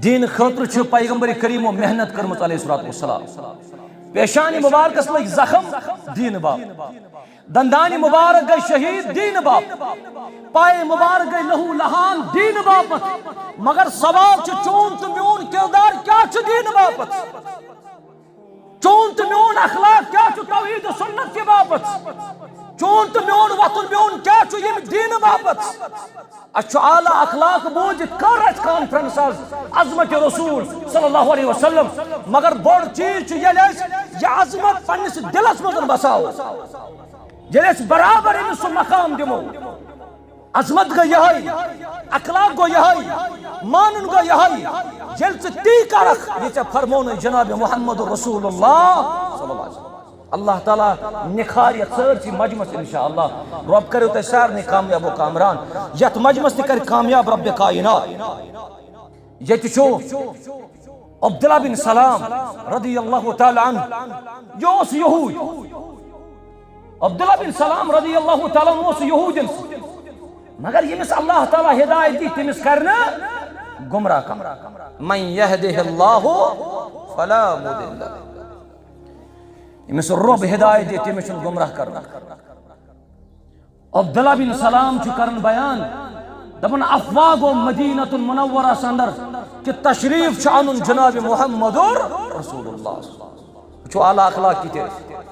دین خاطر چھ پیغمبر کریم و محنت کرمت علیہ الصلوۃ والسلام پیشانی مبارکس لگ زخم دین باپ دندانی مبارک گئی شہید دین باپ پائے مبارک گئی لہو لہان دین باپت مگر سوال چھ چون تو میون کردار کیا چھ دین باپت چون تو میون اخلاق کیا چھ توحید و سنت کے باپت چون تو میون وطن میون کیا چھ یم دین باپت اچھو اعلی اخلاق بوجھ کر اس کانفرنس عظمت رسول صلی اللہ علیہ وسلم مگر بڑ چیز چھ یہ عظمت پنس دلس مزن بساو جلیس برابر امس مقام دمو عظمت گو یہی اخلاق گو یہی مانن گو یہی جل سے تی کرخ یہ فرمون جناب محمد رسول اللہ صلی اللہ علیہ وسلم اللہ تعالیٰ نکھاریت سرچی مجمس انشاءاللہ رب کرو تے سارنی کامیاب و کامران یت مجمس نکر کامیاب رب کائنات یت شو عبداللہ بن سلام رضی اللہ تعالی عنہ یوس یہود عبداللہ بن سلام رضی اللہ تعالی عنہ یوس یہود مگر یمس اللہ تعالیٰ ہدایت دی تمس کرنا گمراہ کم من یہدہ اللہ فلا مضل لہ یمس رب ہدایت دی تمس گمراہ کرنا عبداللہ بن سلام چھ کرن بیان دپن افواہ گو مدینۃ المنورہ سندر کہ تشریف چھ انن جناب محمد رسول اللہ چھ اعلی اخلاق کی تیرے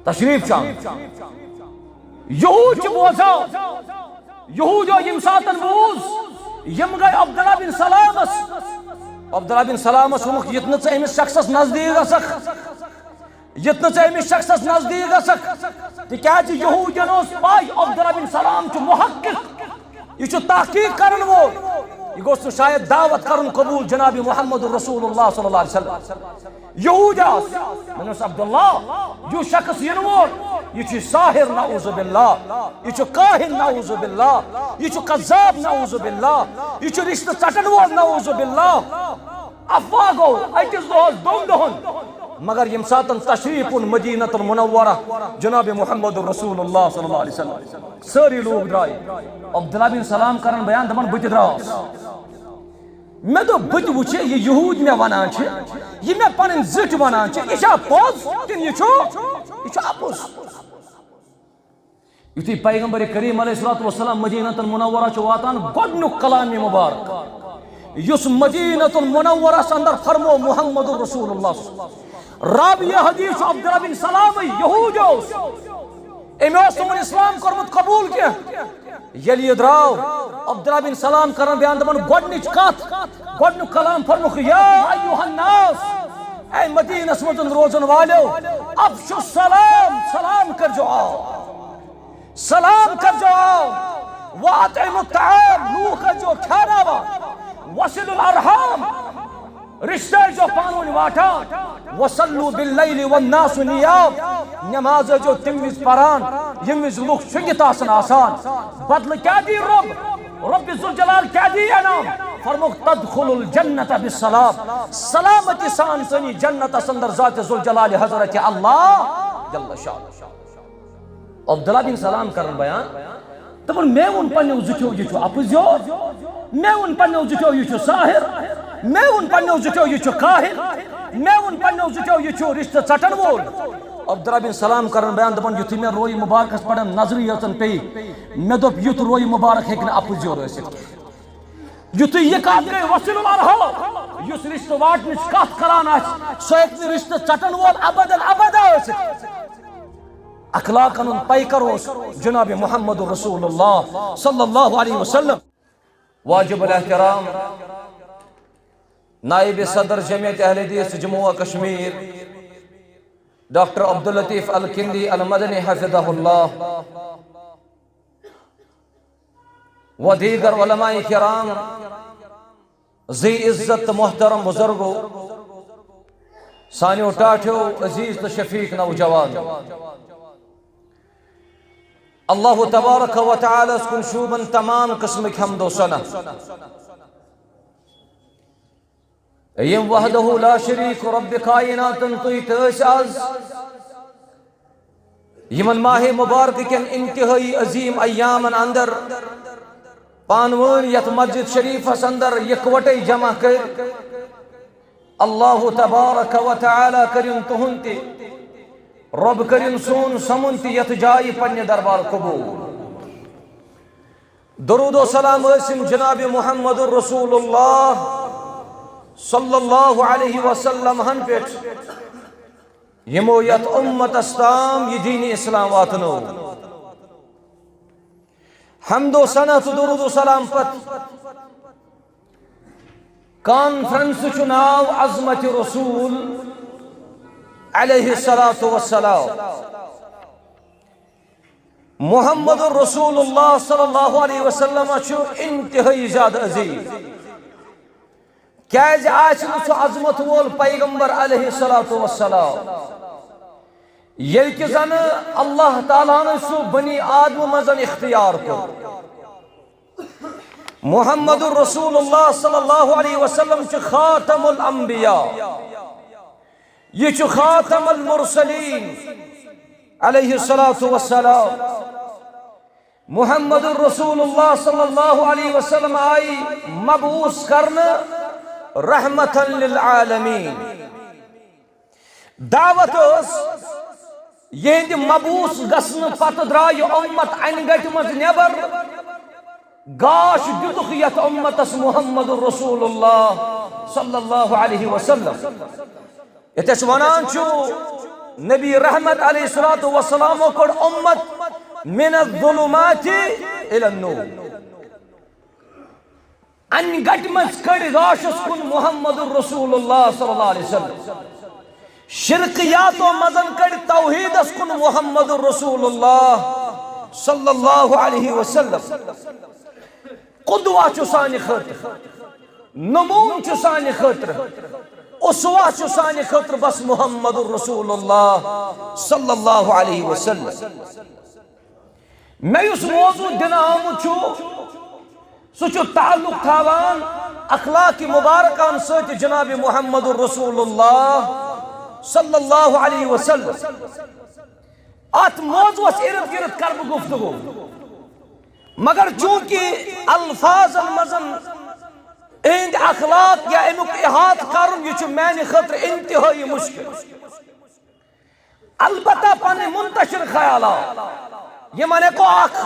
تشریف چھ یہود چھ بوزا یہود یم ساتن بوز یم گئی عبداللہ بن سلامس عبداللہ بن سلامس ونک یتن ژٕ أمس شخصس نزدیک گژھکھ یتن ژٕ أمس شخصس نزدیک گژھکھ تکیازِ یہودین اوس پاے عبداللہ بن سلام چھ محقق یہ چھ تحقیق کرن وول یہ گوس نہٕ شاید دعوت کرن قبول جناب محمد رسول اللہ صلی اللہ علیہ وسلم یہود آس منس عبداللہ جو شخص ین وول یہ چھ ساحر نعوذ باللہ یہ چھ کاہن نعوذ باللہ یہ چھ قذاب نعوذ باللہ یہ چھ رشتہ ژٹن وول نعوذ باللہ افواہ گو اکس دہس دون دہن مگر یم ساتن تشریف مدینۃ المنورہ جناب محمد رسول اللہ صلی اللہ علیہ وسلم ساری لوگ درائے عبداللہ بن سلام کرن بیان دپن بت دراس میں تو بت وچھے یہ یہود میں ونان چھ یہ میں پنن زٹ ونان چھ یہ چھا پوز کن یہ چھا اپوز یتھی پیغمبر کریم علیہ السلام مدینۃ المنورہ چھ واتان گۄڈنیُک کلام مبارک یس مدینۃ المنورہ اندر فرمو محمد رسول اللہ رابع حدیث عبداللہ بن سلام یہود اوس امی اوس تمن اسلام کورمت قبول کیا یلی یہ دراو عبداللہ بن سلام کرن بیان دپن گۄڈنِچ کتھ گۄڈنیُک کلام فرموکھ یا ایھا الناس اے مدینس مزن روزن والیو افشو السلام سلام کر جو آو سلام کر جو آو واطعموا الطعام لوگ جو کھانا وا وصلوا الارحام رشتہ جو پانون واٹا وصلوا باللیل والناس نیام نماز جو تموز پران یموز لوگ شنگت آسن آسان بدل کیا دی رب ذوالجلال کیا دی انام فرموک تدخل الجنت بالسلام سلامتی سان سنی جنت اندر ذات ذوالجلال حضرت اللہ جل شان عبداللہ بن سلام کرن بیان تمن میں ان پنیو زٹھو یہ چھو اپزیو میں ان پنیو زٹھو یہ چھو ساحر میں ان پنیو زٹھو یہ چھو کاہن میں ان پنیو زٹھو یہ چھو رشتہ ژٹن وول عبداللہ بن سلام کرن بیان دپن یتھی میں روئی مبارکس پڑھن نظر یژن پی میں دوپ یت روئی مبارک ہیکن اپزیو رسیت یتھی یہ کات گئی وصل الارحام یس رشتہ واٹنچ کت کران آس سو ہیکن رشتہ ژٹن وول ابدن ابدا ٲسِتھ اخلاق ان پیکروس جناب محمد رسول اللہ صلی اللہ علیہ وسلم واجب الاحترام نائب صدر جمعیت اہل حدیث جموں و کشمیر ڈاکٹر عبداللطیف الکندی المدنی حفظہ اللہ و دیگر علماء کرام ذی عزت محترم بزرگو سانیو ٹاٹھو عزیز تو شفیق نوجوان اللہ تبارک و تعالی اس کن شوبن تمام قسم کی حمد و ثنا یم وحدہ لا شریک رب کائنات تویت از یمن ماہ مبارک کن انتہائی عظیم ایامن اندر پانون یت مسجد شریفس اندر یکوٹے جمع کر اللہ تبارک و تعالی کرن تہن تہ رب کرن سون سمن تہ یت جائی پنہ دربار قبول درود و سلام ٲسِن جناب محمد رسول اللہ صلی اللہ علیہ وسلم ہن پیٹھ یمو یت امتس تام یہ دین اسلام واتنو حمد و ثنا تو درود و سلام پت کانفرنس چھ ناو عظمت رسول علیہ الصلاۃ والسلام محمد رسول اللہ صلی اللہ علیہ وسلم چھ انتہائی زیادہ عظیم کیاز آچ سہ عظمت وول پیغمبر علیہ الصلاۃ والسلام یل کہ زن اللہ تعالیٰ نے سہ بنی آدم مزن اختیار کر محمد رسول اللہ صلی اللہ علیہ وسلم چھ خاتم الانبیاء یہ چھ خاتم المرسلین علیہ الصلاۃ والسلام محمد رسول اللہ صلی اللہ علیہ وسلم آئی مبعوث کرنا رحمتا للعالمین دعوت اس یہ مبعوث گسن پت درائے امت ان گٹ مز نبر گاش دتخ یت امتس محمد رسول اللہ صلی اللہ علیہ وسلم یتس ونان چھو نبی رحمت علیہ الصلوۃ والسلام کڑ امت من الظلمات الى النور ان گٹ مز کڑ گاشس کن محمد رسول اللہ صلی اللہ علیہ وسلم شرکیات و مزن کڑ توحید اس کن محمد رسول اللہ صلی اللہ علیہ وسلم قدوہ چو سانی خطر نمون چو سانی خطر اسوہ چو سانی خطر بس محمد رسول اللہ صلی اللہ علیہ وسلم میں اس موضوع دن آمد چھو سوچو تعلق تھاوان اخلاق مبارکان سوچ جناب محمد رسول اللہ صلی اللہ علیہ وسلم آت موضوع اس ارد گرد کرب گفتگو مگر چونکہ الفاظ المزن اند اخلاق یا انک احاط کرن یہ میانہ خطر انتہائی مشکل البتہ پانے منتشر خیالات یہ مانے کو آخ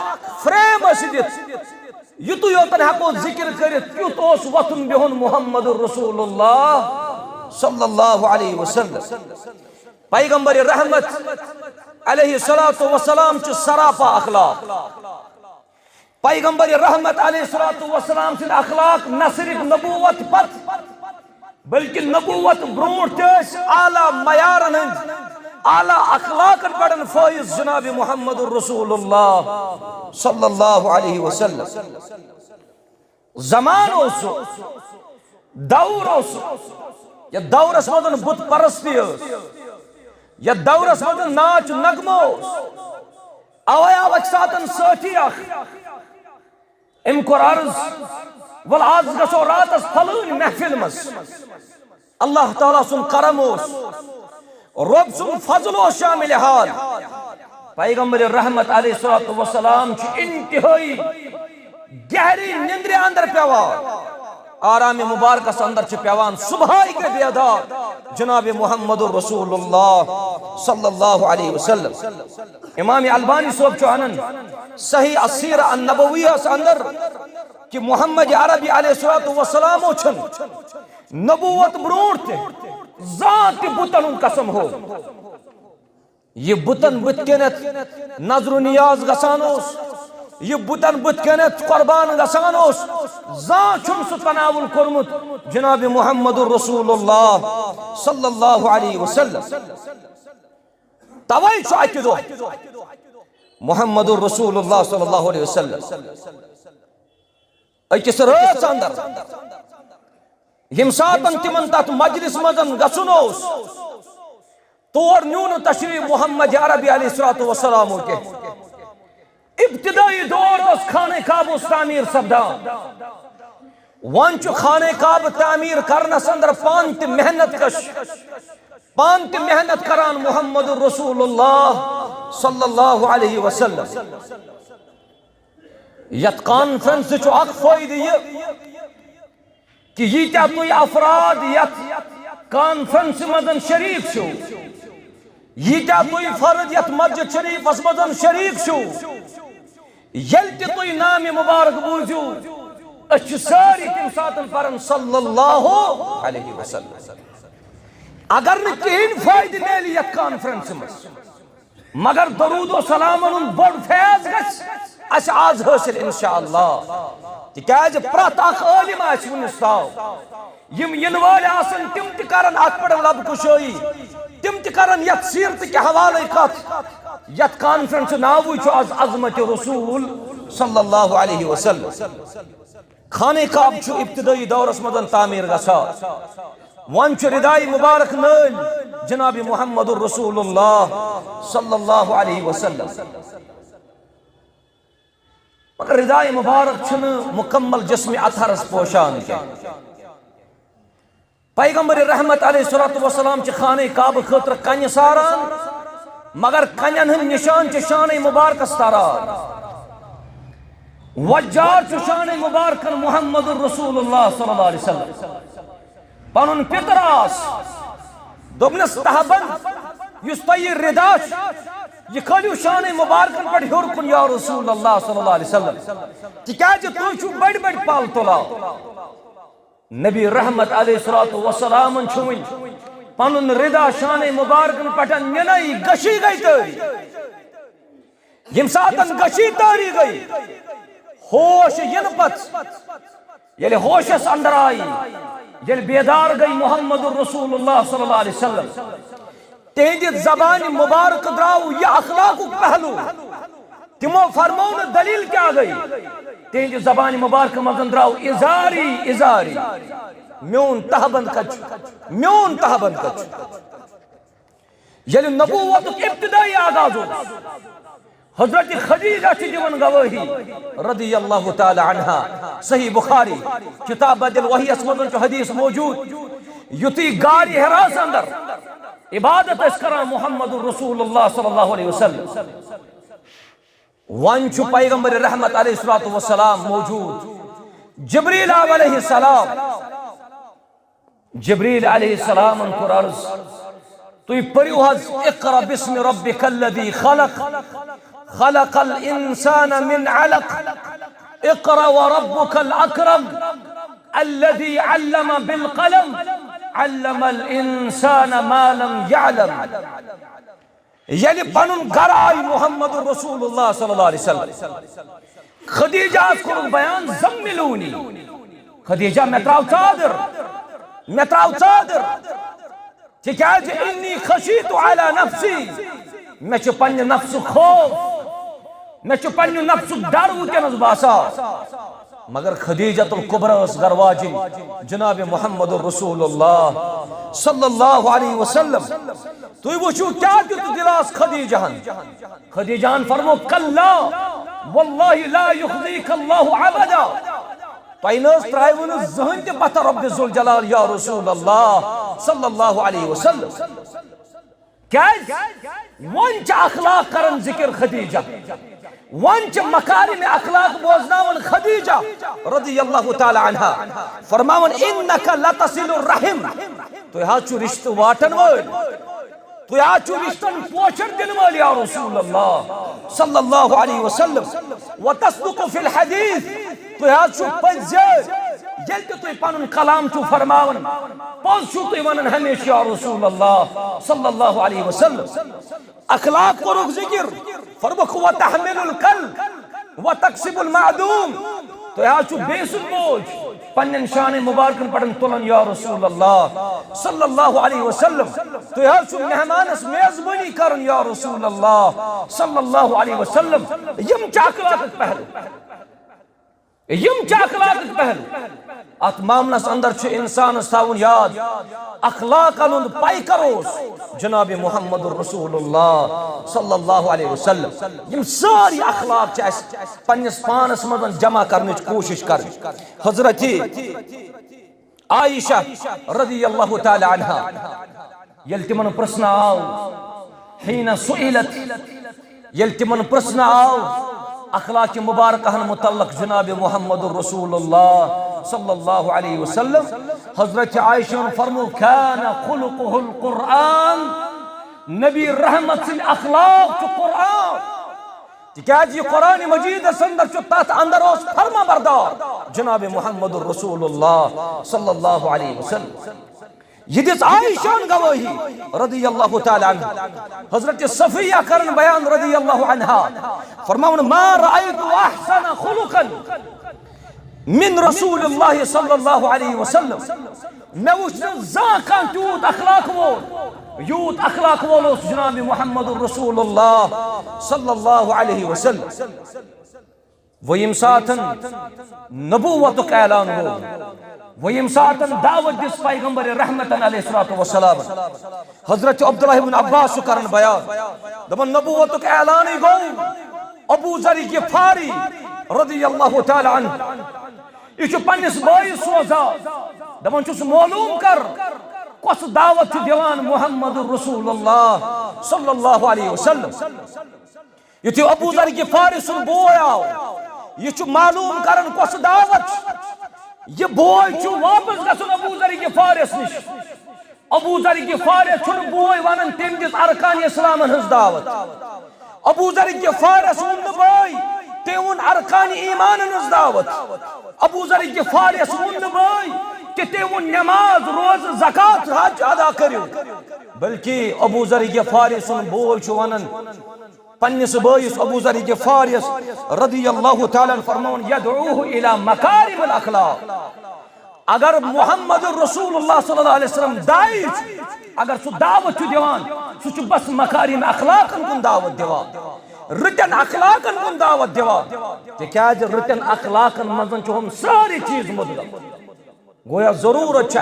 فریم اسدت یتو یوتن ہکو ذکر کرت یت اس وطن بہن محمد رسول اللہ صلی اللہ علیہ وسلم پیغمبر رحمت علیہ الصلوۃ والسلام چ سراپا اخلاق پیغمبر رحمت علیہ الصلوۃ والسلام سے اخلاق نہ صرف نبوت پت بلکہ نبوت برونٹ اعلی معیارن اعلی اخلاق پڑن فائز جناب محمد رسول اللہ صلی اللہ علیہ وسلم زمان اس دور اس یا دور اس مدن بت پرستی اس یا دور اس مدن ناچ نغمو اویا وقساتن ساتھی اخ ام کور عرض ول آز گسو رات اس پھلن محفل مس اللہ تعالیٰ سن کرم اس رب سن فضل و شامل حال پیغمبر رحمت علیہ الصلوۃ والسلام چھ انتہائی گہری نندر اندر پیوان آرام مبارکس اندر چھ پیوان صبحائی کے بیدار جناب محمد رسول اللہ صلی اللہ علیہ وسلم امام البانی صاحب چوہنن صحیح السیرہ النبویہ اس اندر کہ محمد عربی علیہ الصلوۃ والسلام چھن نبوت برونٹ ذات بتن قسم ہو یہ بتن بت کنت نظر و نیاز گسان اوس یہ بتن بت کنت قربان گسان اوس ذات چھن سہ تناول کورمت جناب محمد رسول اللہ صلی اللہ علیہ وسلم توے چھ اکہ دۄہ محمد رسول اللہ صلی اللہ علیہ وسلم اکس رٲژ اندر یم ساتن تمن تات مجلس مزن گسن اوس تور نیون تشریف محمد عربی علیہ الصلوۃ والسلام کے ابتدائی دور اس خانہ کعبہ تعمیر سپدان ون چھ خانہ کعبہ تعمیر کرنس اندر پان تہ محنت کش پان تہ محنت کران محمد رسول اللہ صلی اللہ علیہ وسلم یت کانفرنس چھ اخ فائدہ یہ کہ ییتیا تھی افراد یت کانفرنس مدن شریک چھو ییتیا تھی فرد یت مسجد شریف مدن شریک چھو یل تہ تھی نام مبارک بوزو اچھ ساری تم ساتن پرن صلی اللہ علیہ وسلم اگر نہ کہین فائدہ میلی یت کانفرنس مز مگر درود و سلام بڑ فیض گژھِ اس آز حاصل انشاءاللہ تکیاز پرت اخ عالم آس ونس تاو یم ین وال آسن تم تہ کرن ات پڑ لب کشائی تم تہ کرن یت سیرت کے حوالے کت یت کانفرنس ناوی چھ از عظمت رسول صلی اللہ علیہ وسلم خانہ کعبہ چھ ابتدائی دورس مدن تعمیر گژھان ون چھ ردائی مبارک نل جناب محمد الرسول اللہ صلی اللہ علیہ وسلم مگر ردائی مبارک چھن مکمل جسم اطہرس پوشان کیا پیغمبر رحمت علیہ السلام چھ خانہ کعبہ خاطر کنہ ساران مگر کنن ہن نشان چھ شان مبارکس تاران وجار چھ شان مبارکن محمد الرسول اللہ صلی اللہ علیہ وسلم پنن پتراس دوبنس تہبن یس تہ رداش یہ کھلیو شان مبارکن پہ ہور کن یا رسول اللہ صلی اللہ علیہ وسلم تکیاز تھی چھو بڑ بڑ پال تلا نبی رحمت علیہ السلام چھوین پنن ردا شان مبارکن پہ نئی گشی گئی تاری یم ساتن گشی تاری گئی ہوش ین پت یل ہوشس اندر آئی یل بیدار گئی محمد الرسول اللہ صلی اللہ علیہ وسلم تہذی زبان مبارک دراو یہ اخلاق پہلو تمو فرمون دلیل کیا گئی تہذی زبان مبارک مزن دراو ازاری ازاری میون تہبند کچ میون تہبند کچ یل نبوت ابتدائی آغاز ہو حضرت خدیجہ چھ دیون گواہی رضی اللہ تعالی عنہا صحیح بخاری کتاب بدل وحی اسمدن چھ حدیث موجود یتی گاری حراس اندر عبادت اس کرا محمد الرسول اللہ صلی اللہ علیہ وسلم وانچ پیغمبر رحمت علیہ السلام موجود جبریل علیہ السلام جبریل علیہ السلام انکر عرض تو پریو حض اقرا بسم ربک الذی خلق خلق الانسان من علق اقرا وربک الاکرم الذي علم بالقلم علم الانسان ما لم يعلم یعنی پنن گھر آئی محمد رسول اللہ صلی اللہ علیہ وسلم خدیجہ کو بیان زملونی خدیجہ میں تراو چادر تکیاز انی خشیت علی نفسی میں چھ پنہ نفس خوف میں چھ پنہ نفس ڈر ونکس باسا مگر خدیجۃ الکبریٰ اس گرواجی جناب محمد الرسول اللہ صلی اللہ علیہ وسلم تو وچھو کیا دیت دلاس خدیجہن خدیجہن فرمو کلا واللہ لا یخزیک اللہ عبدا پینس ترائیون زہن تے بطر رب ذوالجلال یا رسول اللہ صلی اللہ علیہ وسلم کیا ونچ اخلاق کرن ذکر خدیجہ وانچ مکارم اخلاق بوزناون خدیجہ رضی اللہ تعالی عنہ فرماون انکا لتصل الرحم تو یہاں چو رشت واٹن ول تو یہاں چو رشتن پوچھر دن ول یا رسول اللہ صلی اللہ علیہ وسلم وتصدق فی الحدیث تو یہاں چو پنزر یلت تو پانن کلام چو فرماون پوز چو تو ونن ہمیشہ یا رسول اللہ صلی اللہ علیہ وسلم اخلاق کو رخ ذکر فرمک وتحمل الکل وتکسب المعدوم تو یہاں چو بیسن بوجھ پنن شان مبارکن پڑھن تلن یا رسول اللہ صلی اللہ علیہ وسلم تو یہاں چو مہمانس میزبانی کرن یا رسول اللہ صلی اللہ علیہ وسلم یم چاکلاکت پہلو یم چاکلاکت پہلو ات معاملس اندر چھ انسان استاون یاد اخلاق الند پائی کروس جناب محمد الرسول اللہ صلی اللہ علیہ وسلم یم ساری اخلاق چھ پنس پانس مدن جمع کرنچ کوشش کر حضرت عائشہ رضی اللہ تعالی عنہ یلتمن پرسنا آو حین سئلت یلتمن پرسنا آو اخلاق مبارکہ متعلق جناب محمد الرسول اللہ صلی اللہ علیہ وسلم حضرت عائشہ فرمو کان خلقہ القرآن نبی رحمت سن اخلاق چھ قرآن تکیاز یہ قرآن مجید اندر چھ تحت اندر اس فرما بردار جناب محمد الرسول اللہ صلی اللہ علیہ وسلم یہ دس عائشہ گواہی رضی اللہ تعالی عنہ حضرت صفیہ کرن بیان رضی اللہ عنہ فرماؤن ما رأیت احسن خلقا من رسول اللہ صلی اللہ علیہ وسلم میں وچھن زاکان تیوت اخلاق وول یوت اخلاق وول جناب محمد الرسول اللہ صلی اللہ علیہ وسلم وہ یم ساتن نبوت کا اعلان ہو وہ یم ساتن دعوت دس پیغمبر رحمت علیہ السلام حضرت عبداللہ بن عباس کرن بیان دبن نبوت کا اعلان گو ابو ذر غفاری رضی اللہ تعالی عنہ یہ پنس بائی سوزا دبن چھس معلوم کر کس دعوت دیوان محمد الرسول اللہ صلی اللہ علیہ وسلم یہ ابو ذر غفاری سن بوئے آو یہ معلوم کرن کس دعوت یہ بوئے چھو واپس گسن ابو ذر غفاری نش ابو ذر غفاری چھن بوئے ونن تم دس ارکان اسلام ہنز دعوت ابو ذر غفاری سن بوئے تیون ارکان ایمان ہنز دعوت ابو ذر غفاری سن بوئے کہ تیون نماز روز زکاة حج ادا کریو بلکہ ابو ذر غفاری سن بوئے چھو ونن پنس بائیس ابو ذر غفاری رضی اللہ تعالیٰ فرمون یدعوه الى مکارم الاخلاق اگر محمد الرسول اللہ صلی اللہ علیہ وسلم دائی اگر سو دعوت دیوان سو بس مکارم اخلاقن کن دعوت دیوان رتن اخلاقن کن دعوت دیوان کیا رتن اخلاقن مزن چھو ہم ساری چیز مدد گویا ضرورت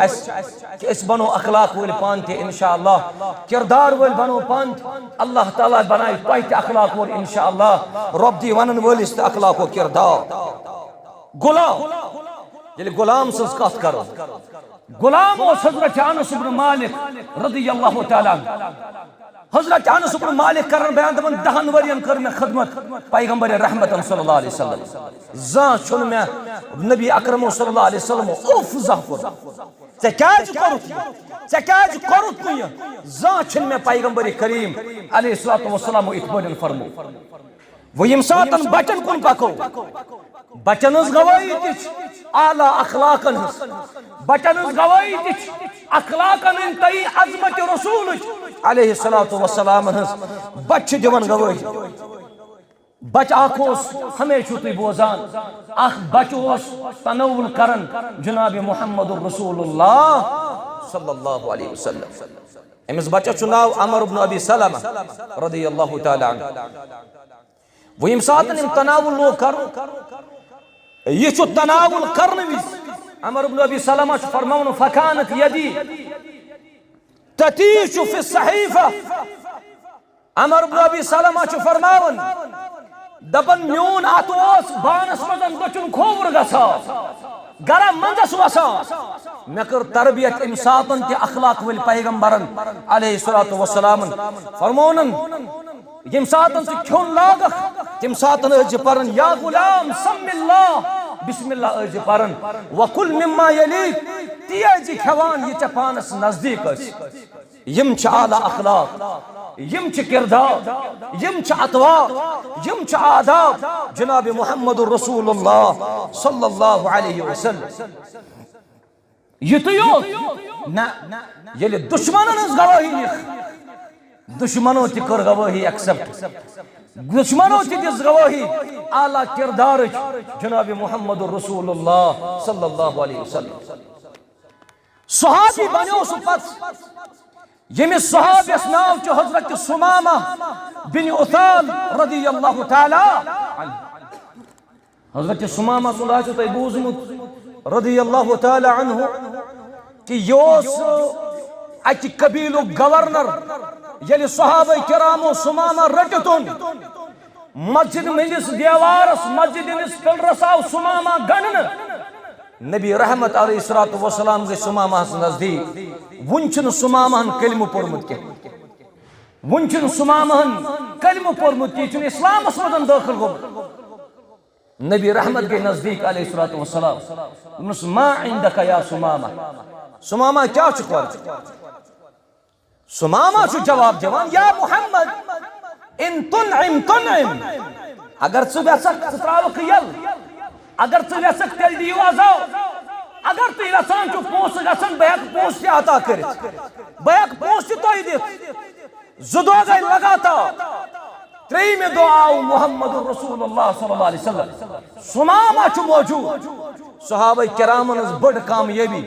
کہ اس بنو اخلاق ول پانت انشاءاللہ کردار ول بنو پانت اللہ تعالیٰ بنائی پایت اخلاق ول انشاءاللہ رب دی ونن ول است اخلاق و کردار غلام یعنی غلام سز کت کرو غلام و حضرت انس بن مالک رضی اللہ تعالیٰ عنہ حضرت انس بن مالک کرن بیان دپن 10 ورین کر میں خدمت پیغمبر رحمت صلی اللہ علیہ وسلم زان چھن میں نبی اکرم صلی اللہ علیہ وسلم اوف زہفر ژےٚ کیٛازِ کوٚرُتھ نہٕ یہِ زان چھن میں پیغمبر کریم علیہ الصلوۃ والسلام اتھ پٲٹھۍ فرمو وہ یم ساتن بچن کن پکو بچن ہز گواہی دِژ اعلیٰ اخلاقن ہز بچن ہز گواہی دِژ اخلاقن انتہائی عظمت رسول علیہ الصلوۃ والسلام ہز بچ دِوان گواہی بچ اکھ اوس ہمیشہ تُہۍ بوزان اکھ بچ اوس تناول کرن جناب محمد الرسول اللہ صلی اللہ علیہ وسلم امس بچس چھُ ناو عمر بن ابی سلمہ رضی اللہ تعالی عنہ وہ یم ساتن یم تناول لوگ کرن یہ چھُ تناول کرن وز عمر بن ابی سلمہ چھُ فرماون فکانت یدی تتیش فی الصحیفہ عمر بن ابی سلمہ چھُ فرماون دپن میون ات اوس بانس مزن دچن کھوور گژھان گرا منزس وسان مے کر تربیت ام ساتن تہ اخلاق ول پیغمبرن علیہ الصلوۃ والسلام فرمونن یم ساتن سے کھون لاگخ تم ساتن ٲسۍ پرن یا غلام سم اللہ بسم اللہ ٲسۍ پرن وکل مما یلیک تیز کھوان یہ ژےٚ پانس نزدیک یم چھ اعلیٰ اخلاق یم چھ کردار یم چھ اطوار یم چھ آداب جناب محمد الرسول اللہ صلی اللہ علیہ وسلم یہ تو نہ یلی دشمنن ہز گواہی نکھ دشمنوں تہ کر گواہی ایکسپٹ دشمنوں تہ دس گواہی اعلیٰ کردار جناب محمد الرسول اللہ صلی اللہ علیہ وسلم صحابی بنیو سو پت یمس صحابیس ناو چھ حضرت سمامہ بن عثال رضی اللہ تعالی عنہ حضرت سمامہ صلی اللہ علیہ بوزمت رضی اللہ تعالی عنہ کہ یوس اچ قبیلو گورنر یلی صحابہ کرامو سمامہ رٹتن مسجد ملس دیوارس مسجد ملس پلرس آو سمامہ گنن نبی رحمت علیہ الصلوۃ والسلام گئی سمامہ نزدیک ونچن سمامہ کلمہ پورمت کے ونچن سمامہ کلمہ پورمت کی چن اسلام مدن داخل گو نبی رحمت کے نزدیک علیہ الصلوۃ والسلام دمس ما عندك یا سمامہ سمامہ کیا چھ ورچ سمامہ چھ جواب جوان یا محمد ان تنعم تنعم اگر ژٕ یژھکھ تراوکھ یل اگر ژٕ یژھکھ تیل دیو عذاب اگر تُہۍ یژھان چھو پونسہٕ گژھن بہٕ ہیٚکہٕ پونسہٕ تہِ عطا کٔرِتھ بہٕ ہیٚکہٕ پونسہٕ تہِ تۄہہِ دِتھ زٕ دۄہ گٔے لگاتار ترٛیٚیِمہِ دۄہ آو محمد رسول اللہ صلی اللہ علیہ وسلم سمامہ چھُ موجود صحابہ کرامن ہٕنٛز بٔڑ کامیٲبی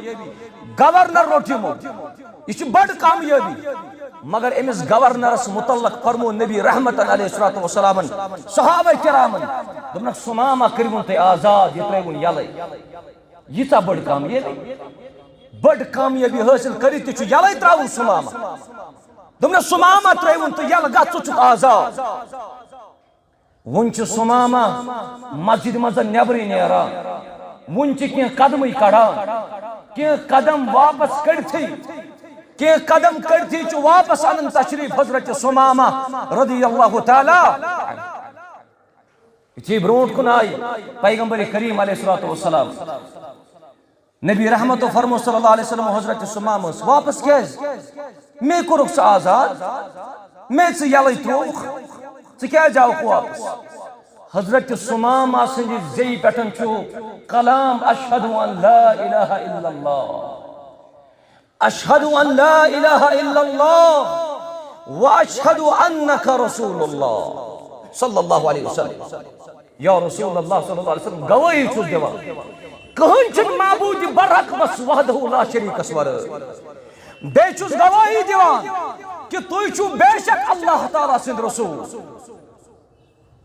گورنر روٚٹ یِمو یہ چھِ بٔڑ کامیٲبی مگر امس گورنرس متعلق فرمو نبی رحمت علیہ الصلوۃ والسلام صحابہ کرامن دوٚپنکھ سمامہ کٔرۍوُن تُہۍ آزاد یہ ترٛٲیوُن یلے ییٖژاہ بٔڑ کامیٲبی بٔڑ کامیٲبی حٲصِل کٔرِتھ تہِ چھُ یلے ترٛاوُن سمامہ دوٚپنکھ سمامہ ترٛٲیوُن تہٕ یلہٕ گژھ ژٕ چھُکھ آزاد وۄنۍ چھُ سمامہ مسجد منٛز نٮ۪برٕے نیران وۄنۍ چھِ کینٛہہ قدمٕے کڑان کینٛہہ قدم واپس کٔڑتھٕے کینٛہہ قدم کٔڑتھٕے چھُ واپس انان تشریف حضرت سمامہ رضی اللہ تعالیٰ یُتھُے برونٛٹھ کُن آیہِ پیغمبر کریم علیہ الصلوۃ والسلام نبی رحمت و فرمو صلی اللہ علیہ وسلم حضرت سمامہ واپس کیٛازِ مے کوٚرُکھ ژٕ آزاد مے ژٕ یلے ترٛووُکھ ژٕ کیٛازِ آوُکھ واپس حضرت سمامہ سٕنٛدِ زیٚیہِ پٮ۪ٹھ چھُ کلام اشہد ان لا الہ الا اللہ اشہد ان لا الہ الا اللہ واشہد انک رسول اللہ صلی اللہ علیہ وسلم یا رسول اللہ صلی اللہ علیہ وسلم گواہی چھُس دِوان کٕہٕنۍ چھُنہٕ معبوٗدِ برحق بس وحدہ لا شریٖکس ورٲے بیٚیہِ چھُس گواہی دِوان کہ تُہۍ چھُو بے شک اللہ تعالیٰ سٕنٛدۍ رسول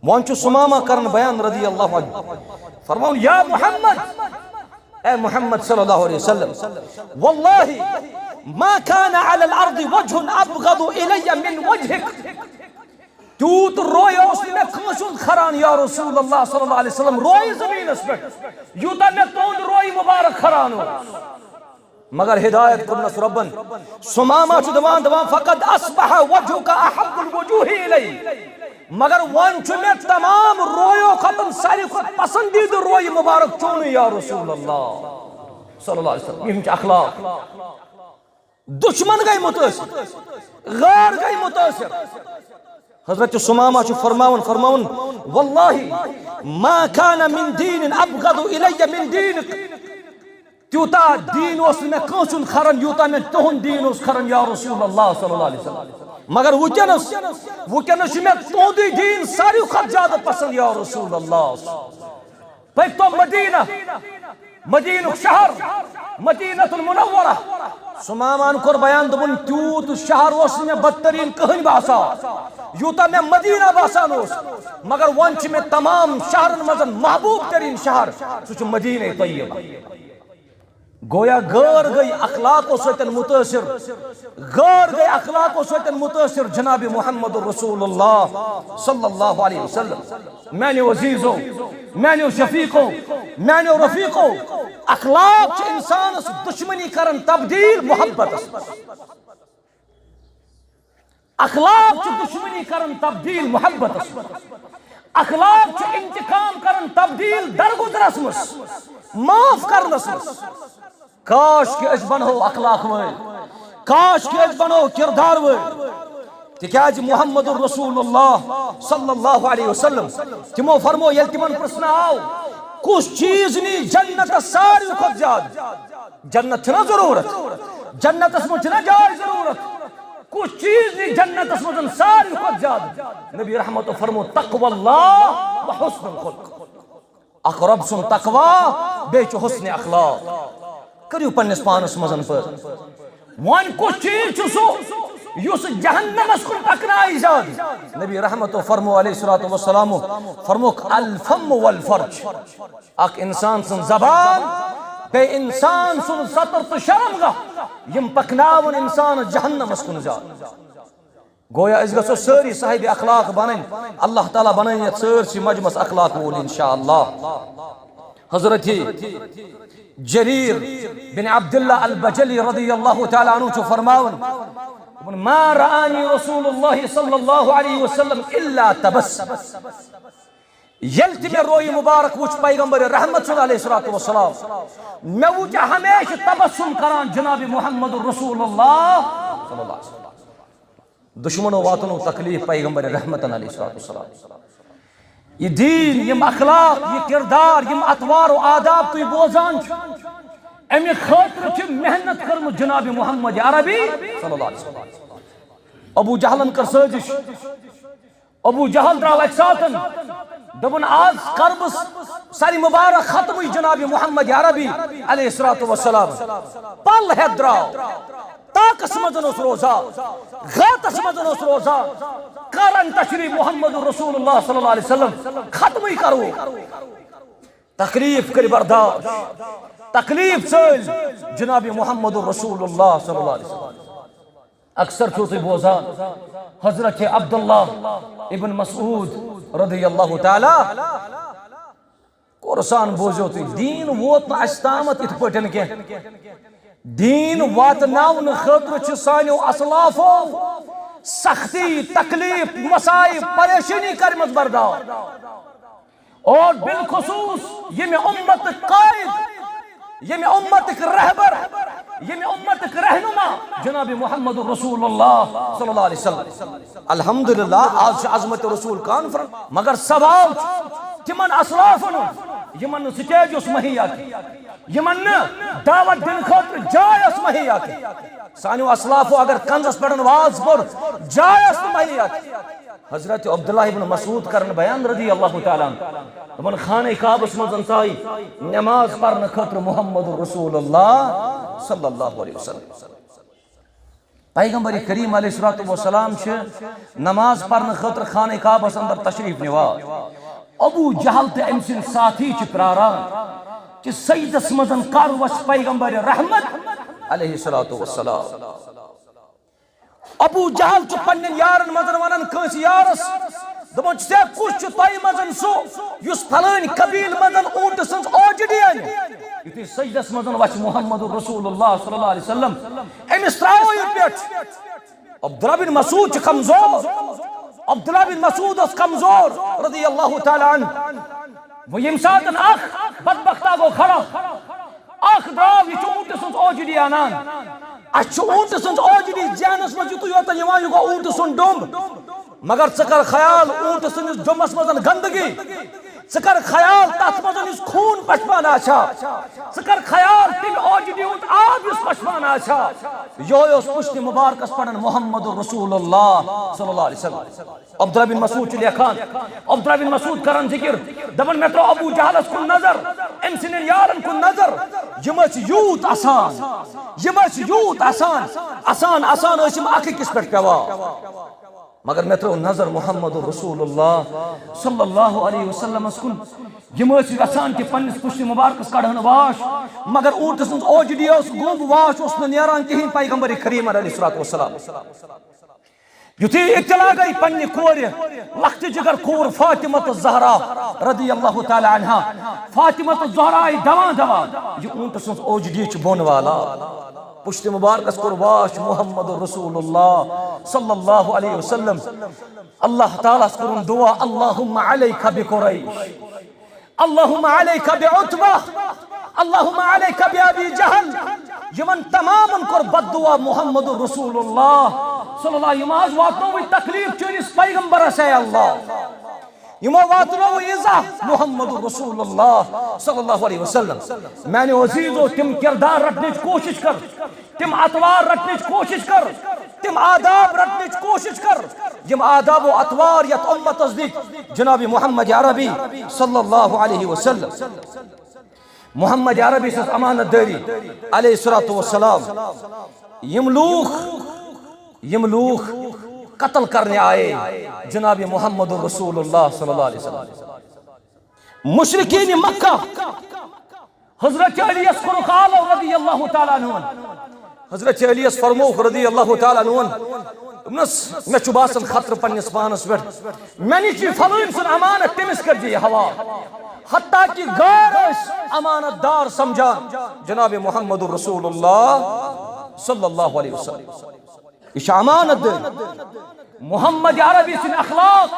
وۄنۍ چھُ سمامہ کرن بیان رضی اللہ عنہ فرماون یا محمد اے محمد صلی اللہ علیہ وسلم واللہ ما كان على الارض وجه ابغض الي من وجهك تیوت روی اوس نہٕ مےٚ کٲنٛسہِ ہُنٛد کھران یا رسول اللہ صلی اللہ علیہ وسلم روی زمینس پٮ۪ٹھ یوٗتاہ مےٚ تُہُنٛد روی مبارک کھران اوس مگر ہدایت کرنس ربن سمامہ چھُ دپان فقد اصبح وجهك احب الوجوه الي مگر وۄنۍ چھُ مےٚ تمام رویو کھۄتہٕ ساروی کھۄتہٕ پسندیدٕ روی مبارک چونٕے یا رسول اللہ صلی اللہ علیہ وسلم یِم چھِ اخلاق دشمن گئی متٲثر غیر گئی متٲثر حضرت سمامہ چھُ فرماون واللہ ما كان من دین ابغض الی من دینک تیوتاہ دین اوس نہٕ مےٚ کٲنٛسہِ ہُنٛد کھران یوٗتاہ مےٚ تُہُنٛد دین اوس کھران یا رسول اللہ صلی اللہ علیہ وسلم مگر وٕنکیٚنس چھُ مےٚ تُہُنٛدُے دیٖن ساروی کھۄتہٕ زیادٕ پسند یا رسول اللہ پٔکۍتو مدینُک شہر مدینۃ المنورہ سمامہ کوٚر بیان دوٚپُن تیوٗت شہر اوس نہٕ مےٚ بدتریٖن کٕہٕنۍ باسان یوٗتاہ مےٚ مدینہ باسان اوس مگر وۄنۍ چھُ مےٚ تمام شہرن منٛز محبوب تریٖن شہر سُہ چھُ مدینہ طیبہ گویا غٲر گئی اخلاقو سۭتۍ متٲثر غٲر گئی اخلاقو سۭتۍ متٲثر جناب محمد رسول اللہ صلی اللہ علیہ وسلم میانیو عزیزو میانیو شفیقو میانیو رفیقو اخلاق چھِ انسانس دشمنی کرن تبدیل محبتس اخلاق چھِ دشمنی کرن تبدیل محبتس اخلاق چھِ انتقام کرن تبدیل درگزرس منٛز معاف کرنس منٛز کاش کہ أسۍ بنہو اخلاق وٲلۍ کاش کہ أسۍ بنہو کردار وٲلۍ تِکیٛازِ محمد رسول اللہ صلی اللہ علیہ وسلم تِمو فرمو ییٚلہِ تِمن پرژھنہٕ آو کُس چیٖز نی جنتس ساروی کھۄتہٕ زیادٕ جنت چھِنہ ضروٗرت جنتس منٛز چھِنہ جاے ضروٗرت کُس چیٖز نی جنتس منٛز ساروی کھۄتہٕ زیادٕ نبی رحمتو فرمو تقوی اللہ و حسن الخلق اکھ رب سُنٛد تقوا بیٚیہِ چھُ حسن اخلاق کٔرِو پننس پانس منٛز پٲدٕ وۄنۍ کُس چیٖز چھُ سُہ یُس جہنمس کُن پکنایہِ زیادٕ نبی رحمتو فرمو علیہ الصلوۃ والسلام فرموکھ الفم والفرج اکھ انسان سٕنٛز زبان بیٚیہِ انسان سُنٛد ستر تہٕ شرمگاہ یِم پکناون انسانس جہنمس کُن زیادٕ گویا أسۍ گژھو سٲری صاحب اخلاق بنٕنۍ اللہ تعالیٰ بنٲیِن یتھ سٲرسٕے مجمس اخلاق وول انشاءاللہ حضرت جریر بن عبداللہ البجلی رضی اللہ تعالیٰ عنہ چھُ فرماون ما رآنی رسول اللہ صلی اللہ علیہ وسلم الا تبسم یلت میں روئی مبارک وچ پیغمبر رحمت صلی اللہ علیہ وسلم میں وچ ہمیشہ تبسم کران جناب محمد رسول اللہ صلی اللہ علیہ وسلم دشمنوں واتنوں تکلیف پیغمبر رحمت علیہ السلام یہ دین یم اخلاق یہ کردار یم اطوار و آداب تو بوزان امی خاطر چھ محنت کرم جناب محمد عربی صلی اللہ علیہ وسلم ابو جہلن کر سازش ابو جہل دراو ایک ساتن دبن آز کربس ساری مبارک ختم جناب محمد عربی علیہ السلام پل ہے دراو طاقس مزن اس روزہ غاتس مزن اس روزہ کرن تشریف محمد رسول اللہ صلی اللہ علیہ وسلم ختم ہی کرو تکلیف کر برداشت تکلیف چل جناب محمد رسول اللہ صلی اللہ علیہ وسلم اکثر چھوٹی بوزان حضرت عبداللہ ابن مسعود رضی اللہ تعالی قرآن بوزو تی دین ووت نا استامت ات پٹن کے دین واتناون خطر چھ سانیو اسلافو سختی تکلیف مسائب پریشانی کرمت بردار اور بالخصوص یہ میں امت قائد یہ میں امت رہبر یہ میں امت رہنما جناب محمد رسول اللہ صلی اللہ علیہ وسلم الحمدللہ آج عظمت رسول کانفرنس مگر سوال تمن اسلافن یمن سٹیج اس مہیا کی یمن دعوت دن خاطر جائے اس مہیا کی سانیو اسلافو اگر کنزس پڑھن واز پر جائے اس مہیا کی حضرت عبداللہ ابن مسعود کرن بیان رضی اللہ تعالیٰ من خانہ کعبہ مز انسائی نماز پڑھن خاطر محمد رسول اللہ صلی اللہ علیہ وسلم پیغمبر کریم علیہ السلام چھ نماز پڑھن خاطر خانہ کعبہ اندر تشریف نواز ابو جہل تے ام سن ساتھی چھ پراران کہ سیدس مزن کاروش پیغمبر رحمت علیہ السلام ابو جہل چھ پنن یارن مزن ونن کنس یارس دپن سے کچھ چھ تائی مزن سو یس فلان قبیل مزن اونٹ سنس اوجڑی ان یتی سیدس مزن وچ محمد رسول اللہ صلی اللہ علیہ وسلم امس تراو یہ پیٹ عبداللہ بن مسعود چھ کمزور عبداللہ بن مسعود اس کمزور رضی اللہ تعالی عنہ وہ یم ساتن اخ بدبختہ گو کھڑا اخ دراو یہ چھ اونٹ سنس اوجڑی انان اچھو اونٹ سنس اوجڑی جانس مجھ تو یوتا یوان یوگا اونٹ سن ڈوم مگر چکر خیال اونٹ سنس ڈومس مزن گندگی چکر خیال تات مزن اس خون پشپان آچھا چکر خیال تل اوجڑی اونٹ آب اس پشپان آچھا اس پشت مبارکس پڑھن محمد رسول اللہ صلی اللہ علیہ وسلم عبداللہ بن مسعود چلے خان عبداللہ بن مسعود کرن ذکر دبن میں تو ابو جہلس کن نظر ام سنن یارن کن نظر یمچ یوت آسان یمچ یوت آسان آسان آسان اسم آکھ کس پٹ پیوا مگر میں تو نظر محمد رسول اللہ صلی اللہ علیہ وسلم اسکن یمچ آسان کہ پنس پشت مبارکس کڑھن واش مگر اونٹ سن اوجڑی اس گوب واش اس نیران کہیں پیغمبر کریم علیہ السلام یتھی اطلاع گئی پنی کور لخت جگر کور فاطمہ الزہرا رضی اللہ تعالی عنہ فاطمہ الزہرا دوان دوان یہ اونٹ سن اوجڑی چ بون والا پشت مبارکس کور واش محمد رسول اللہ صلی اللہ علیہ وسلم اللہ تعالیٰ کرن دعا اللہم علیک بقریش اللہم علیک بعتبہ اللہم علیک بابی جہل یمن تمامن کور بد دعا محمد رسول اللہ صلی اللہ علیہ وسلم واتنوی تکلیف چونس پیغمبر سے اللہ یمو واتنوی ازا محمد رسول اللہ صلی اللہ علیہ وسلم میں نے عزیزو تم کردار رٹنے کوشش کر تم اطوار رٹنے کوشش کر تم آداب رٹنے کوشش کر یم آداب و اطوار یت امت تصدیق جناب محمد عربی صلی اللہ علیہ وسلم محمد عربی سے امانت داری علیہ السلام یم لوگ قتل کرنے آئے جناب محمد رسول اللہ صلی اللہ علیہ وسلم مشرکین مکہ حضرت علی اسکر قال رضی اللہ تعالیٰ عنہ حضرت علی اس فرموخ رضی اللہ تعالیٰ عنہ میں چوباسن خطر پنیس پانس بیٹ میں نے چی فلوین سن امانت تمس کر دی ہوا حتیٰ کہ غیر اس امانت دار سمجھان جناب محمد رسول اللہ صلی اللہ علیہ وسلم اش امانت دے محمد عربی سن اخلاق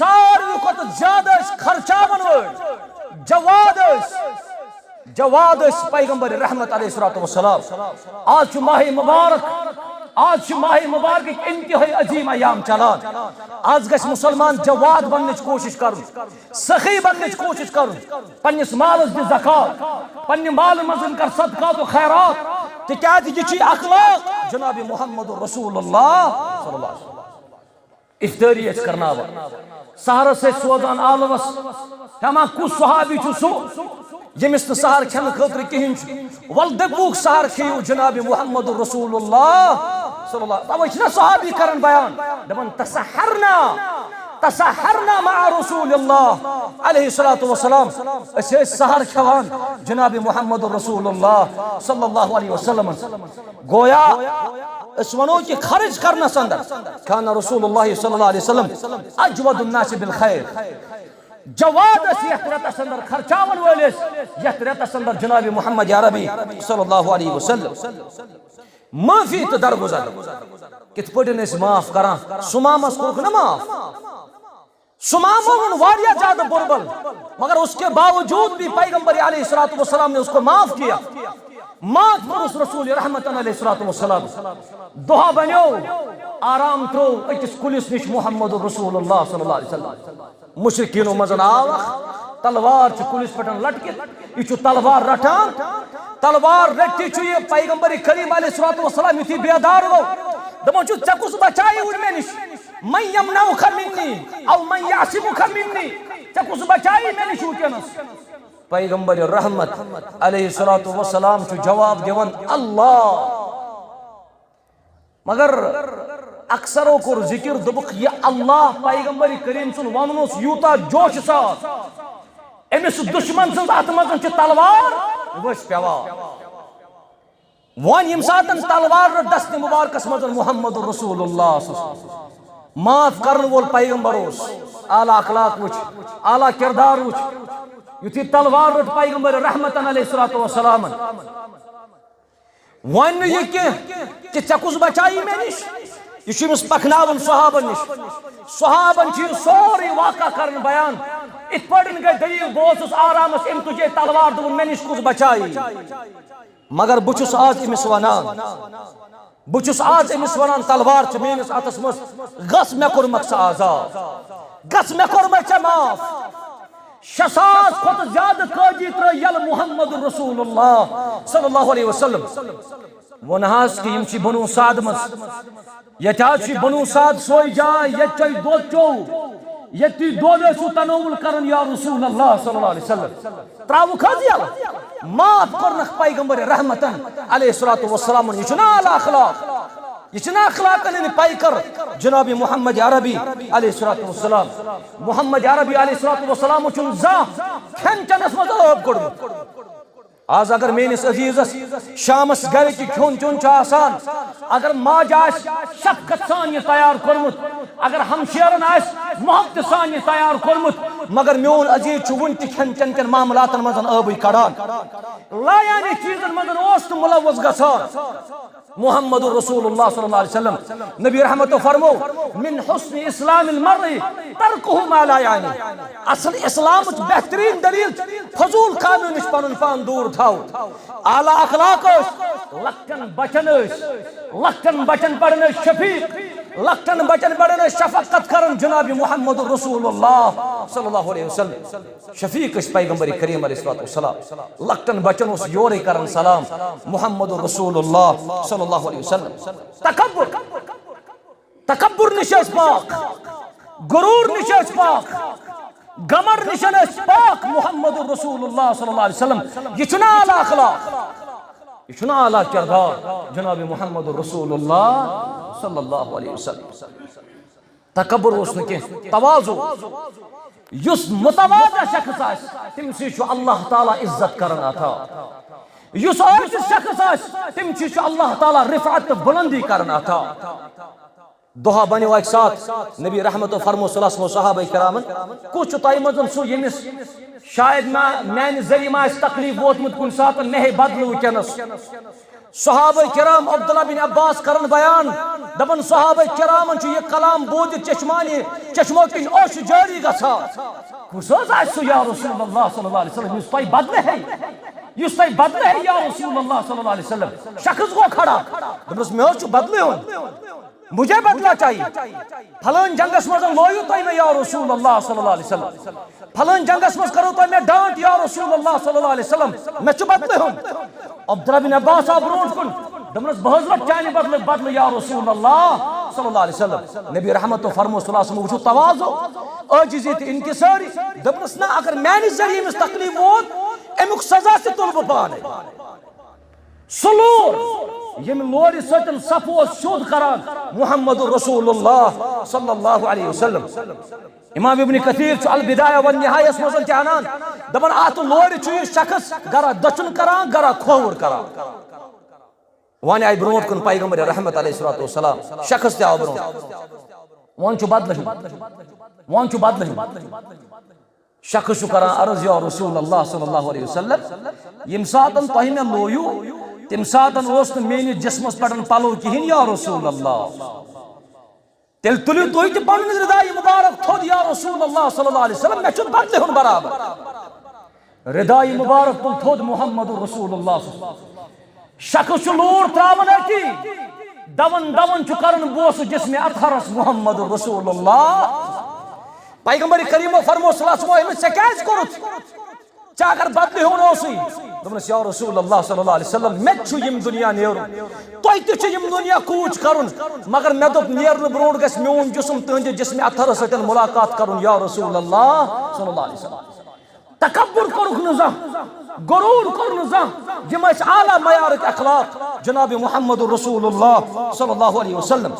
ساروی کھۄتہٕ زیادٕ ٲسۍ خرچاون وٲلۍ جواد ٲسۍ پیغمبر رحمت علیہ الصلوۃ والسلام. آج چھُ ماہ مبارک انتہائی عظیم ایام چلان. آج گژھِ مسلمان جواد بننٕچ کوشش کرُن, سخی بننٕچ کوشش کرُن, پننس مالس دِ زکات, پننہِ مالہٕ منٛز کر صدقات و خیرات, تِکیازِ یہِ چھُ اخلاق جناب محمد رسول اللہ صلی اللہ علیہ وسلم. افطٲری ٲسۍ کرناوان, سحرس ٲسۍ سوزان آلوس. ہما کُس صحابی چھُ سُہ ییٚمِس نہٕ سحر کھٮ۪نہٕ خٲطرٕ کِہیٖنۍ چھُ؟ وَل دٔپوُکھ سحر کھیٚیِو جناب محمد رسول اللہ صلی اللہ. تَوَے چھِنہ صحابی کران بیان دَپان تسحرنا مع رسول اللہ علیہ الصلوۃ والسلام. أسۍ ٲسۍ سحر کھٮ۪وان جناب محمد رسول اللہ صلی اللہ علیہ وسلم. گویا أسۍ وَنو کہِ خرچ کرنس اندر کان رسول اللہ صلی اللہ علیہ وسلم اجود الناس بالخیر. جواد ٲسۍ یتھ رٮ۪تس اندر خرچاون وٲلۍ ٲسۍ یتھ رٮ۪تس اندر جناب محمد عربی صلی اللہ علیہ وسلم. معافی تہٕ درگزر کِتھ پٲٹھۍ ٲسۍ معاف کران؟ سُمامس کوٚرُکھ نا معاف. سُمامو اوٚن واریاہ زیادٕ بُربل, مگر اس کے باوجود بھی پیغمبر علیہ الصلوۃ والسلام نے اس کو معاف کیا. معاف کوٚرُس رسول رحمت علیہ الصلوۃ والسلام. دۄہ بنیو, آرام ترٛوو أکِس کُلِس نِش محمد رسول اللہ صلی اللہ علیہ وسلم. مشرکینو منٛز آو اکھ تلوار چھُ کُلِس پٮ۪ٹھ لٹکِتھ, یہِ چھُ تلوار رٹان. تلوار رٔٹتھی چھُ یہِ پیغمبر کریم علیہ الصلوۃ والسلام یُتھُے بیدار گوٚو دپان چھُ ژےٚ کُس بچایہِ وُنۍ مےٚ نِش؟ من یمنعک منی او من یعصمک منی, ژےٚ کُس بچایہِ مےٚ نِش وٕنکیٚنس؟ پیغمبر رحمت علیہ الصلوۃ والسلام چھُ جواب دِوان اللہ. مگر اکثرو کوٚر ذکر دوٚپُکھ یہِ اللہ پیغمبر کریم سُنٛد ونُن اوس یوٗتاہ جوشہٕ سان, أمِس دُشمن سٕنٛز اتھ منٛز چھِ تلوار ؤسۍ پیوان. وۄنۍ ییٚمہِ ساتہٕ تلوار رٔٹ دستہِ مُبارکس منٛز محمد رسول اللہ معاف کرن وول پیغمبر اوس. اعلیٰ اخلاق وٕچھ, اعلیٰ کردار وٕچھ. یُتھُے تلوار رٔٹ پیغمبر رحمت علیہ الصلوۃ والسلام, وۄنۍ نہٕ یہِ کینٛہہ کہِ ژےٚ کُس بچایی مےٚ نِش, یہ چھُ أمِس پکناوان صحابن نِش. صحابن چھُ یہِ سورُے واقعہ کران بیان. اِتھ پٲٹھۍ گٔے دٔلیٖل, بہٕ اوسُس آرامس, أمۍ تُجے تلوار دوٚپُن مےٚ نِش کُس بچایی. مگر بہٕ چھُس آز أمِس وَنان تلوار چھِ میٲنِس اَتھس منٛز, گژھ مےٚ کوٚرمَکھ ژٕ آزاد, گژھ مےٚ کوٚرمَے ژےٚ معاف. 6,000 کھۄتہٕ زیادٕ قٲدی ترٛٲے یلہٕ محمد رسول اللہ صلی اللہ علیہ وسلم. ووٚن حظ کہِ یِم چھِ بنو سعد منٛز, ییٚتہِ حظ چھِ بنو سعد سۄے جاے ییٚتہِ تۄہہِ دۄد چوٚو, ییٚتہِ تُہۍ دۄد ٲسِو تناوُل کران یا رسول اللہ صلی اللہ علیہ وسلم. ترٛاوُکھ حظ یلہٕ, معاف کوٚرنکھ پیغمبر رحمتن علیہ الصلوۃ والسلام. یہِ چھُنہ اعلیٰ اخلاق, یہ چھُنہ اخلاقن ہٕنٛدۍ پیکر جناب محمد عربی علیہ الصلوۃ والسلام. محمد عربی علیہ الصلوۃ والسلام چھُنہٕ زانٛہہ کھٮ۪ن چٮ۪نس منٛز عٲب کوٚڑمُت. آز اگر میٲنِس عزیزس شامس گرِ تہِ کھیوٚن چیوٚن چھُ آسان, اگر ماجہِ آسہِ شفقت سان یہِ تیار کوٚرمُت, اگر ہمشیرن آسہِ محبتہٕ سان یہِ تیار کوٚرمُت, مگر میون عزیز چھُ وُنہِ تہِ کھٮ۪ن چٮ۪ن کٮ۪ن معاملاتن منٛز ٲبٕے کڑان, لایانی چیٖزن منٛز اوس نہٕ مُلوث گژھان. محمد رسول اللہ صلی اللہ علیہ وسلم نبی رحمتو فرمو من حسن اسلام المرء ترکہ ما لا یعنی. اصل اسلامٕچ بہترین دلیل فضول کامیو نش پنُن پان دوٗر تھاوُن. اعلیٰ اخلاق ٲسۍ, لۄکٹٮ۪ن بچن پرن ٲسۍ شفیق, لۄکٹٮ۪ن بچن پرن ٲسۍ شفقت کران جناب محمد رسول اللہ صلی اللہ علیہ وسلم. شفیق ٲسۍ پیغمبر کریم علیہ الصلوۃ والسلام. لۄکٹٮ۪ن بچن اوس یورے کران سلام محمد رسول اللہ صلی اللہ علیہ وسلم. تکبر نش ٲسۍ پاک, غرور نش ٲسۍ پاک, گمر نش ٲسۍ پاک محمد رسول اللہ صلی اللہ علیہ وسلم. یہ چھُنہ اعلیٰ اخلاق, یہ چھُنہ اعلیٰ کردار جناب محمد رسول اللہ صلی اللہ علیہ وسلم. تکبر اوس نہٕ کینٛہہ, تواضع. یُس متواضع شخص آسہِ تٔمِسٕے چھُ اللہ تعالیٰ عزت کران عطا. یُس عاجز شخص آسہِ تٔمِسٕے چھُ اللہ تعالیٰ رفعت تہٕ بُلندی کران عطا. دۄہا بنیو اکہِ ساتہٕ نبی رحمتو فرمو صلی صحابہ کرامن, کُس چھُ تۄہہِ منٛز سُہ ییٚمِس شاید میانہِ ذٔریعہٕ ما آسہِ تکلیٖف ووتمُت کُنہِ ساتہٕ, مےٚ ہے بدلہٕ وٕنکیٚنس. صحابہ کرام عبداللہ بن عباس کرن بیان, دپن صحابہ کرامن چھ یہ کلام بود چشمو کن اوش جاری گژھا کس سہ یا رسول اللہ صلی اللہ علیہ وسلم اس تہ بدلے ہے اس تہ بدلے ہے یا رسول اللہ صلی اللہ علیہ وسلم شخص گو کھڑا دپس میں چھ بدلے ہوں مجھے بدلا چاہیے پھلان جنگس مز لویو تہ میں یا رسول اللہ صلی اللہ علیہ وسلم پھلان جنگس مز کرو تہ میں ڈانٹ یا رسول اللہ صلی اللہ علیہ وسلم میں چھ بدلے ہوں عبداللہ بن عباس آ برونٹ کن دپنس بہت رٹ چانہ بدل یا رسول اللہ صلی اللہ علیہ وسلم نبی رحمت فرمو صلی اللہ علیہ وسلم وچھو تواضع عاجزی تہ انکساری دپنس نا اگر میانہ ذریعہ امس تکلیف ووت امیک سزا سے تل بہ پانے سلور یم لور ستن صفو شود کران محمد رسول اللہ صلی اللہ علیہ وسلم امام ابن کثیر البدایہ والنہایہ اس مزل چانان دپن ات لور چھ شخص گرا دچن کران گرا کھوور کران وان آئی برونٹ کن پیغمبر رحمت علیہ السلام شخص تہ آو برونٹ وان چھ بدل شخص چھ کران عرض یا رسول اللہ صلی اللہ علیہ وسلم یم ساتن تہ میں لویو تم ساتن اوس میانس جسمس پہ پلو کہین یا رسول اللہ تیل تلیو تھی تہ پن ردائی مبارک تھود یا رسول اللہ صلی اللہ علیہ وسلم میں چھ بدلے ہن برابر ردائی مبارک تل تھود محمد رسول اللہ صلی اللہ علیہ وسلم شخص لور تراون اتی دون چھ کرن بوس جسم اطہرس محمد رسول اللہ پیغمبر کریم فرمو صلی اللہ علیہ وسلم سے کیس کرت چا اگر بدلے ہون اوسی دپنس یا رسول اللہ صلی اللہ علیہ وسلم میں چھ یم دنیا نیرن تہ تہ چھ یم دنیا کوچ کرن مگر میں دپ نیرن برونٹ گژھِ میون جسم تہنٛدِ جسم اطہرس سۭتۍ ملاقات کرن یا رسول اللہ صلی اللہ علیہ وسلم تکبر کرک نہ غرور کر زان یم اعلیٰ معیارک اخلاق جناب محمد رسول اللہ صلی اللہ علیہ وسلم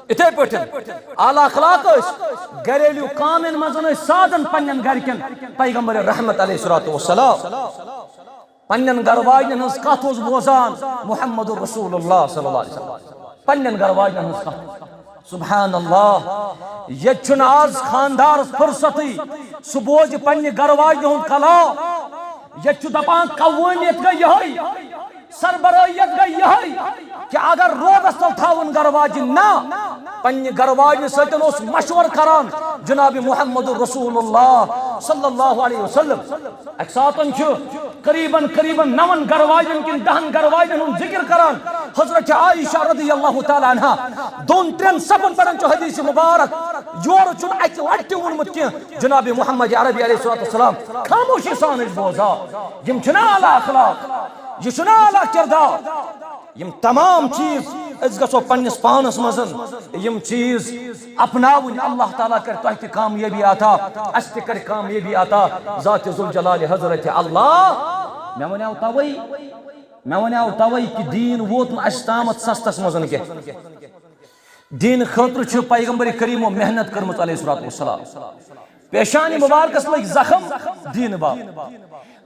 اتھے پٹھ اعلیٰ اخلاق گھریلو کامن مزن سادن پنن گھرکن پیغمبر رحمت علیہ السلام پنن گھر واجن ہز کت بوزان محمد رسول اللہ صلی اللہ علیہ وسلم پنن گھر واجن ہز کت سبحان اللہ یہ چھن آز خاندار فرصتی سہ بوز پنہ گھر واجن ہند کلام یہ چھ دپان قوانیت گئی یہی سربراہیت گئی یہی کہ اگر روبس تل تھاون گھر واجن نا پنہ گھر واجن سۭتۍ اوس مشور کران جناب محمد رسول اللہ صلی اللہ علیہ وسلم اک ساتن چھ قریباً 9 گھر واجن کن 10 گھر واجن ہند ذکر کران حضرت عائشہ رضی اللہ تعالی عنہا 2-3 صفن پڑھن چھ حدیث مبارک یور چھن اکہ لٹہ ونمت کی جناب محمد عربی علیہ السلام خاموشی سان بوزا یم چھنا اعلیٰ اخلاق یہ چھنا اعلیٰ کردار یم تمام چیز اس گژھو پننس پانس مزن یم چیز اپناون اللہ تعالیٰ کر تہ تہ کامیابی عطا اس تہ کر کامیابی عطا ذات ذوالجلال حضرت اللہ میں ونیاو توئی کہ دین ووت اس تامت سستس مزن کی دین خاطر چھ پیغمبر کریم محنت کرمت علیہ السلام پیشانی مبارکس لگ زخم دین باپ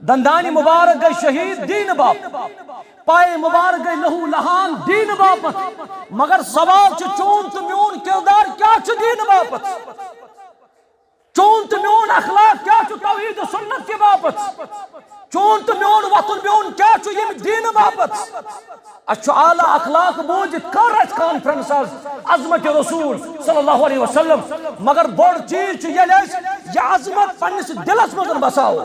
دندانی مبارک گئی شہید دین باپ پائے مبارک گئی لہو لہان دین باپت مگر سوال چون تو میون کردار کیا چھ دین باپت چون تو میون اخلاق کیا چھ توحید و سنت کے باپت چون تو میون وطن میون کیا چھ یم دین باپت اچھو اعلیٰ اخلاق بوجھ کر اس کانفرنس عظمت رسول صلی اللہ علیہ وسلم مگر بڑ چیز چھ یہ عظمت پنس دلس مزن بساو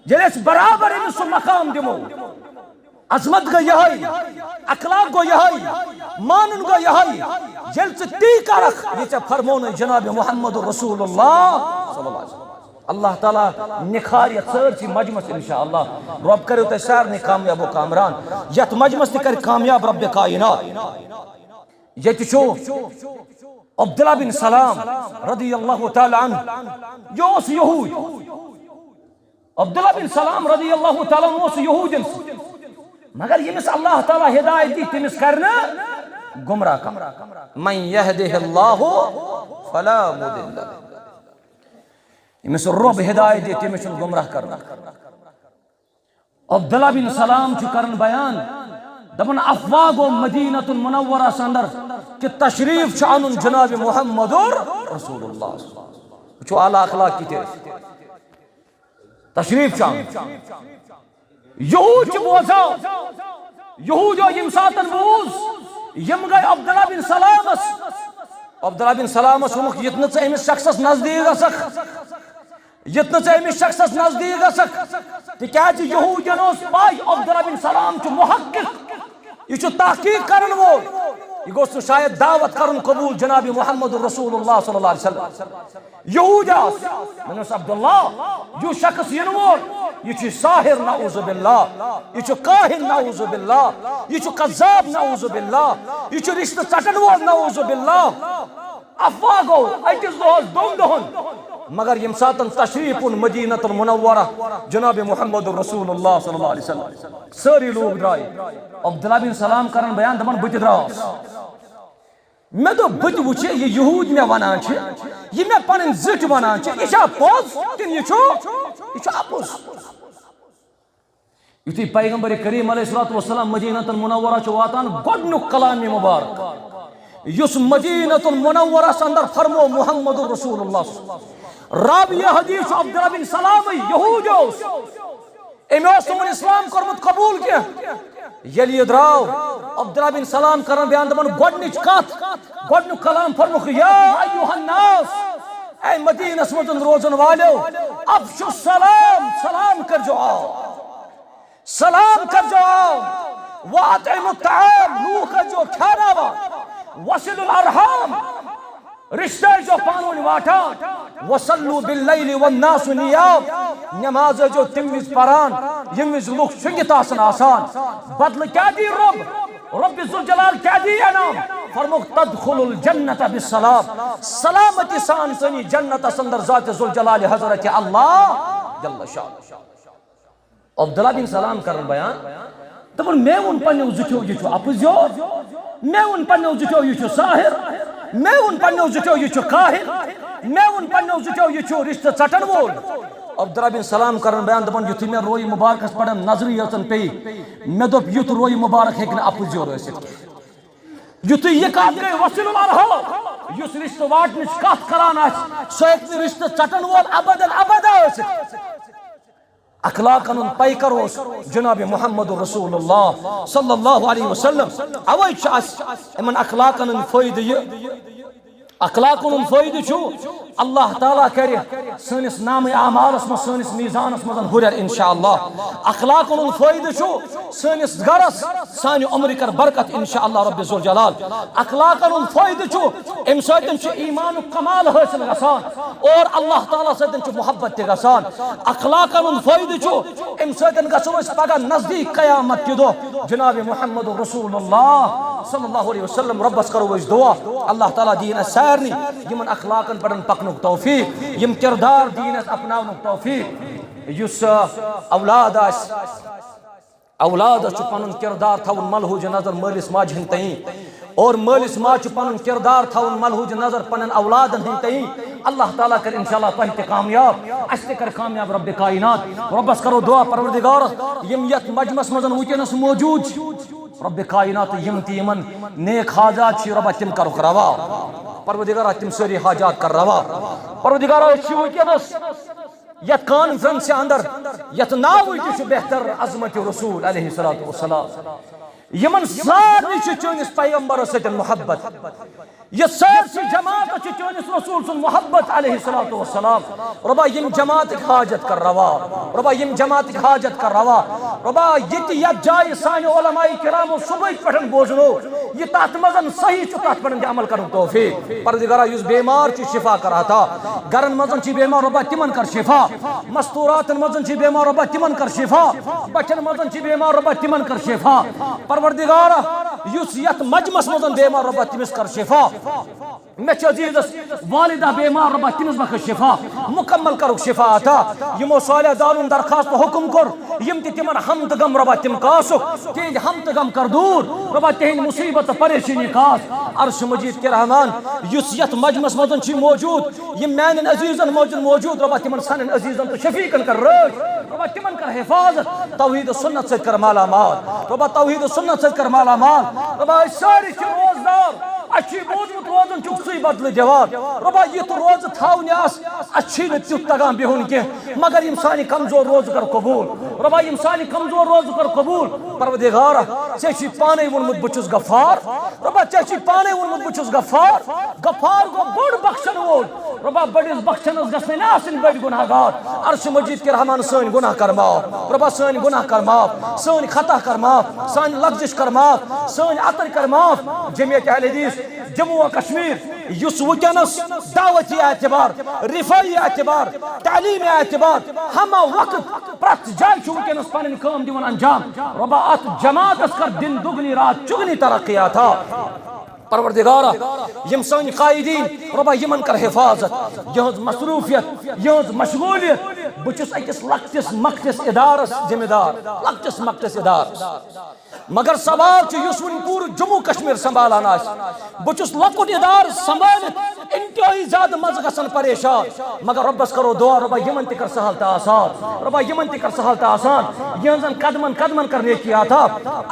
یس برابر امس سہ مقام دمو عظمت گو یہ اخلاق گو یہ مانن گو یہ یل تی کرخ یہ فرمون جناب محمد رسول اللہ صلی اللہ علیہ وسلم اللہ تعالیٰ نکھاریت سرچی مجمس انشاءاللہ رب کرو تے سارنے کامیاب و کامران یت مجمس تہ کر کامیاب رب کائنات یہ چھو عبداللہ بن سلام رضی اللہ تعالی عنہ یہ اس یہود عبداللہ بن سلام رضی اللہ تعالی عنہ اس یہودن مگر یمس اللہ تعالیٰ ہدایت دی تمس کرنا گمراہ کم من یہدہ اللہ فلا مضل له یمس رب ہدایت دی تمس گمراہ کرنا عبداللہ بن سلام چھ کرن بیان دپن افواگ و مدینۃ المنورہ اندر کہ تشریف چھ انن جناب محمد رسول اللہ چھ اعلیٰ اخلاق کی تشریف چھ یہود چھ بوزا یہود یم ساتن بوز یم گئی عبداللہ بن سلامس عبداللہ بن سلامس وونک یتن ژٕ أمس شخصس نزدیک گژھکھ یتن ژٕ أمس شخصس نزدیک گژھکھ تکیازِ یہودین اوس پاے عبداللہ بن سلام چھُ محقق یہ چھُ تحقیق کرن وول یہ گوٚژھ نہٕ شاید دعوت کرن قبول جناب محمد رسول اللہ صلی اللہ علیہ وسلم یہود آس مےٚ عبداللہ یہ شخص ین وول یہ چھُ ساحر نعوذ باللہ یہ چھُ کاہن نعوذ باللہ یہ چھُ قذاب نعوذ باللہ یہ چھُ رشتہ ژٹن وول نعوذ باللہ افواہ گو أکِس دۄہس دۄن دۄہن مگر یم ساتن تشریف مدینۃ المنورہ جناب محمد رسول اللہ صلی اللہ علیہ وسلم ساری لوگ درائے عبداللہ بن سلام کرن بیان دپان بت دراس مے دو بت وچھ یہ یہود مے ونان چھ یہ مے پنن زٹ ونان چھ یہ چھا پوز کن یہ چھا اپوز یتھی پیغمبر کریم علیہ الصلوۃ والسلام مدینۃ المنورہ چھ واتان گۄڈنیُک کلام مبارک یس مدینۃ المنورہ اندر فرمو محمد رسول اللہ راوی حدیث عبداللہ بن سلام یہود اوس امی اوس تمن اسلام کورمت قبول کی یل یہ دراو عبداللہ بن سلام کرن بیان دپان گۄڈنِچ کتھ گۄڈنیُک کلام فرموکھ یا ایھا الناس اے مدینس مزن روزن والیو افشوا السلام سلام کر جو آو سلام کر جو آو واطعموا الطعام لوگ کر جو کھانا وا وصلوا الارحام رشتہ جو پانون واٹا وصلوا باللیل والناس نیام نماز جو تم وز پران یم وز لوگ شنگت آسان بدل کیا دی رب ذوالجلال کیا دی انعام فرموک تدخل الجنت بالسلام سلامتی سان سنی جنت اندر ذات ذوالجلال حضرت اللہ جل شان عبداللہ بن سلام کرن بیان دپن میں ان پنیو زٹھیو یہ چھو اپزیو میں ان پنیو زٹھیو یہ چھو ساحر میں ان پنیو زٹھیو یہ چھو کاہن میں ان پنیو زٹھیو یہ چھو رشتہ ژٹن وول عبداللہ بن سلام کرن بیان دپن یتھی میں روئی مبارکس پڑھن نظر یژن پی میں دپ یت روئی مبارک ہیکہ اپزیو رسیت یتھی یہ کت گئی وصل الارحام یس رشتہ واٹنچ کت کران آسہ سہ ہیکہ رشتہ ژٹن وول ابداً ابدا ٲسِتھ اخلاق ان پیکر اس جناب محمد رسول اللہ صلی اللہ علیہ وسلم اوے امن اخلاق ان فائدہ یہ اخلاق ان فائدہ چھو اللہ تعالیٰ کرے سنس نام اعمالس من سنس میزانس من ہرر انشاءاللہ اخلاق ان فائدہ چھو سنس گرس سانہ عمر کر برکت انشاءاللہ رب ذوالجلال اخلاق ان فائدہ چھو ام سۭتۍ چھُ ایمان کمال حاصل گژھان اور اللہ تعالیٰ سۭتۍ چھُ محبت تہِ گژھان اخلاق ان فائدہ چھُ ام سۭتۍ گژھو أسۍ پگاہ نزدیک قیامت کہِ دۄہ جناب محمد رسول اللہ صلی اللہ علیہ وسلم ربس کرو أسۍ دعا اللہ تعالیٰ دین اَسہِ سارنٕے یمن اخلاقن پٮ۪ٹھ پکنُک توفیق یم کردار دین اَسہِ اپناونُک توفیق یُس اولاد آسہِ اولادس چھُ پنُن کردار تھاوُن ملحوٗظ نظر مٲلِس ماجہِ ہٕنٛدۍ تئیں اور مٲلِس ماجہِ چھُ پنُن کردار تھاوُن ملحوٗظ نظر پننٮ۪ن اولادن ہٕنٛدۍ تئیں اللہ تعالیٰ کر انشاءاللہ تۄہہِ تہِ کامیاب اَسہِ تہِ کر کامیاب رب کائنات ربس کرو دعا پروردگارس یم یتھ مجمس منٛز وٕنکٮ۪نس موجوٗد چھِ رب کائنات یم تہِ یمن نیک حاجات چھِ ربا تِم کرُکھ روا پروردگارا تِم سٲری حاجات کر روا پروردگارا أسۍ چھِ وٕنکٮ۪نس یتھ کانفرنس اندر یتھ ناوٕے تہِ چھُ بہتر عظمت رسول علیہ الصلوۃ والسلام یمن سارنٕے چھُ چٲنِس پیغمبرس سۭتۍ محبت یہ سارسی جماعت چھِ چٲنِس رسول سُنٛد محبت علیہ الصلوۃ والسلام ربا یم جماعتٕکۍ حاجت کر روا ربا یم جماعتٕکۍ حاجت کر روا ربا یتہِ یتھ جایہِ سانہِ علماء کرامو صبحٕکۍ پٮ۪ٹھ بوزنو یہ تتھ منٛز صحیح چھُ تتھ پٮ۪ٹھ تہِ عمل کرنُک توفیق پروردگارا یُس بیمار چھُ شفا کر عطا گرن منٛز چھِ بیمار ربا تمن کر شفا مستوراتن منٛز چھِ بیمار ربا تمن کر شفا بچن منٛز چھِ بیمار ربا تمن کر شفا پروردگارا یُس یتھ مجمس منٛز بیمار ربا تٔمِس کر شفا میں عزیزس والدہ بیمار ربا تمس بخ شفا مکمل کرک شفا عطا یمو صالح دارن درخواست حکم کر یم تہِ تمن ہم تہ غم ربا تم کاسک تہند ہم تہ غم کر دور ربا تہند مصیبت پریشانی کاس عرش مجید کے رحمان یس یت مجمس مزن چھ موجود یم میانن عزیزن موجود ربا تمن سانن عزیزن تو شفیقن کر رٲچھ ربا تمن کر حفاظت توحید و سنت سۭتۍ کر مالا مال ربا توحید و سنت سۭتۍ کر مالا مال ربا ساری چھ روزدار اچھی بوجھ روزن چکسوی بدل دیوان ربا یہ تو روز تھاونی آس اچھی نتیت تگان بہن کے مگر انسانی کمزور روز کر قبول ربا انسانی کمزور روز کر قبول پروردگارہ چیچی پانے ونمت بچس غفار ربا چیچی پانے ونمت بچس غفار غفار کو بڑ بخشن وول ربا بڑس بخشنس گژھنے نہ آسن بڑ گناہ گار عرش مجید کے رحمان سن گناہ کر معاف ربا سن گناہ کر معاف سن خطا کر معاف سن لغزش کر معاف سن عطر کر معاف جمعیت اہل حدیث جموں و کشمیر یس ونکس دعوتی اعتبار رفائی اعتبار تعلیمی اعتبار ہمہ وقت پرت جائے ونکس پن کام دیون انجام ربا ات جماعت کر دن دگنی رات چگنی ترقیات پروردگارہ یم سن قائدین ربا یمن کر حفاظت یہز مصروفیت یہز مشغولیت بچس اکس لکٹس مکٹس ادارس ذمہ دار لکٹس مکٹس ادارس مگر سوال چھ ون پور جموں کشمیر سنبھالان بچس لکٹ ادار سنبھالت انتہائی زیادہ مز گژھن پریشان مگر ربس کرو دعا ربا یمن تہ کر سہل تہ آسان ربا یمن تہ کر سہل تہ آسان یہزن قدمن قدمن کر نیکی عطا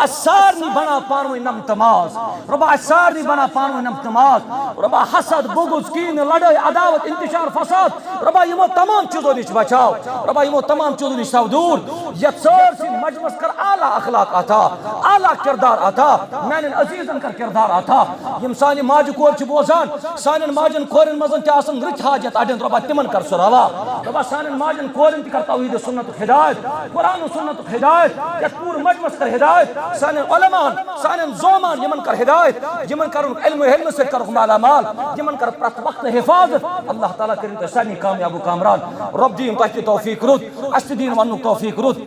اسارنی بنا پانوی نم تماز ربا اسارنی بنا پانوی نم تماز ربا حسد بغض کین لڑائی عداوت انتشار فساد ربا یمو تمام چیزوں نش بچاؤ ربا یمو تمام چیزوں نش تھاو دور یہ سارسی مجمس کر اعلی اخلاق عطا اعلی کردار عطا میانن عزیزن کر کردار عطا یم سانی ماج کور چھ بوزان سانن ماجن کورن مزن تہ آسن رچ حاجت اڈن ربا تمن کر سہ روا ربا سانن ماجن کورن تہ کر توحید و سنت ہدایت قرآن و سنت ہدایت یت پور مجمس کر ہدایت سانن علمان سانن زومان یمن کر ہدایت یمن کر علم و علم سے کر مالا مال یمن کر پرت وقت حفاظت اللہ تعالیٰ کرن تہ سانی کامیاب و کامران رب دین تہ توفیق رود اس دین ون توفیق رود